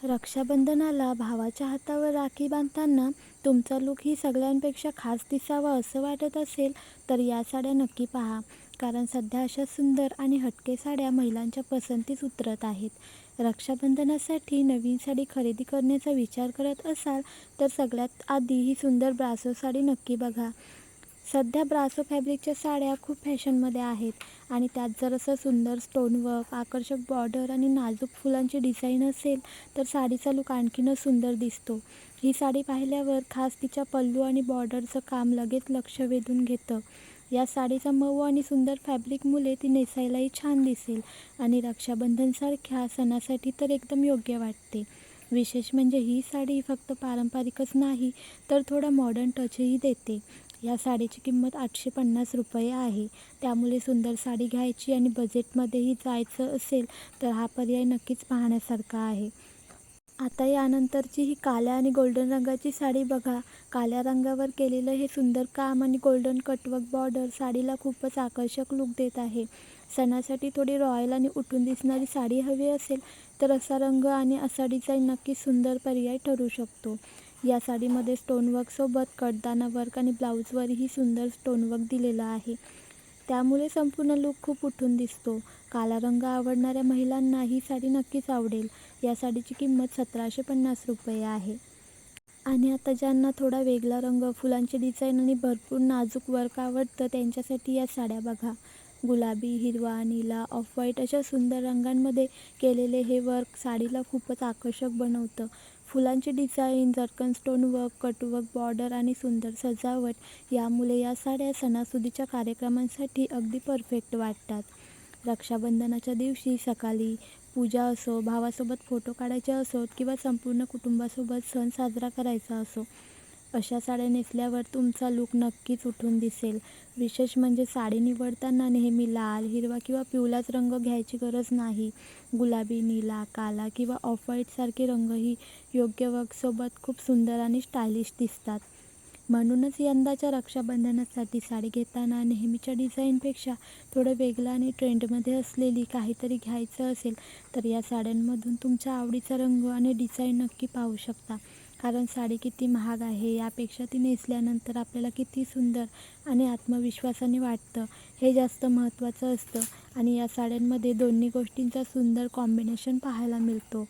रक्षाबंधनाला भावाच्या हातावर राखी बांधताना तुमचा लूक ही सगळ्यांपेक्षा खास दिसावा असं वाटत असेल तर या साड्या नक्की पहा. कारण सध्या अशा सुंदर आणि हटके साड्या महिलांच्या पसंतीस उतरत आहेत. रक्षाबंधनासाठी नवीन साडी खरेदी करण्याचा विचार करत असाल तर सगळ्यात आधी ही सुंदर ब्रासो साडी नक्की बघा. सध्या ब्रासो फॅब्रिकच्या साड्या खूप फॅशनमध्ये आहेत आणि त्यात जर असं सुंदर स्टोनवर्क, आकर्षक बॉर्डर आणि नाजूक फुलांची डिझाईन असेल तर साडीचा लूक आणखीनच सुंदर दिसतो. ही साडी पाहिल्यावर खास तिच्या पल्लू आणि बॉर्डरचं काम लगेच लक्ष वेधून घेतं. या साडीचा मऊ आणि सुंदर फॅब्रिकमुळे ती नेसायलाही छान दिसेल आणि रक्षाबंधनसारख्या सणासाठी तर एकदम योग्य वाटते. विशेष म्हणजे ही साडी फक्त पारंपरिकच नाही तर थोडा मॉडर्न टचही देते. या साडीची किंमत 850 रुपये आहे. त्यामुळे सुंदर साडी घ्यायची आणि बजेटमध्येही जायचं असेल तर हा पर्याय नक्कीच पाहण्यासारखा आहे. आता यानंतरची ही काळ्या आणि गोल्डन रंगाची साडी बघा. काळ्या रंगावर केलेलं हे सुंदर काम आणि गोल्डन कटवर्क बॉर्डर साडीला खूपच आकर्षक लूक देत आहे. सणासाठी थोडी रॉयल आणि उठून दिसणारी साडी हवी असेल तर असा रंग आणि असा डिझाईन नक्कीच सुंदर पर्याय ठरू शकतो. या साडीमध्ये स्टोनवर्कसोबत कटदाना वर्क आणि ब्लाऊजवरही सुंदर स्टोनवर्क दिलेलं आहे. त्यामुळे संपूर्ण लूक खूप उठून दिसतो. काळा रंग आवडणाऱ्या महिलांना ही साडी नक्कीच आवडेल. या साडीची किंमत 1750 रुपये आहे. आणि आता ज्यांना थोडा वेगळा रंग, फुलांची डिझाईन आणि भरपूर नाजूक वर्क आवडतं त्यांच्यासाठी या साड्या बघा. गुलाबी, हिरवा, निळा, ऑफ व्हाईट अशा सुंदर रंगांमध्ये केलेले हे वर्क साडीला खूपच आकर्षक बनवतं. फुलांची डिझाईन, जर्कन स्टोनवर्क, कटवर्क बॉर्डर आणि सुंदर सजावट यामुळे या साड्या सणासुदीच्या कार्यक्रमांसाठी अगदी परफेक्ट वाटतात. रक्षाबंधनाच्या दिवशी सकाळी पूजा असो, भावासोबत फोटो काढायचे असोत किंवा संपूर्ण कुटुंबासोबत सण साजरा करायचा असो, अशा साड्या नेसल्यावर तुमचा लूक नक्कीच उठून दिसेल. विशेष म्हणजे साडी निवडताना नेहमी लाल, हिरवा किंवा पिवळाच रंग घ्यायची गरज नाही. गुलाबी, निळा, काळा किंवा ऑफ व्हाईटसारखे रंगही योग्य वर्कसोबत खूप सुंदर आणि स्टायलिश दिसतात. म्हणूनच यंदाच्या रक्षाबंधनासाठी साडी घेताना नेहमीच्या डिझाईनपेक्षा थोडं वेगळं आणि ट्रेंडमध्ये असलेली काहीतरी घ्यायचं असेल तर या साड्यांमधून तुमच्या आवडीचा रंग आणि डिझाईन नक्की पाहू शकता. कारण साडी किती महाग आहे यापेक्षा ती नेसल्यानंतर आपल्याला किती सुंदर आणि आत्मविश्वासाने वाटतं हे जास्त महत्त्वाचं असतं आणि या साड्यांमध्ये दोन्ही गोष्टींचा सुंदर कॉम्बिनेशन पाहायला मिळतो.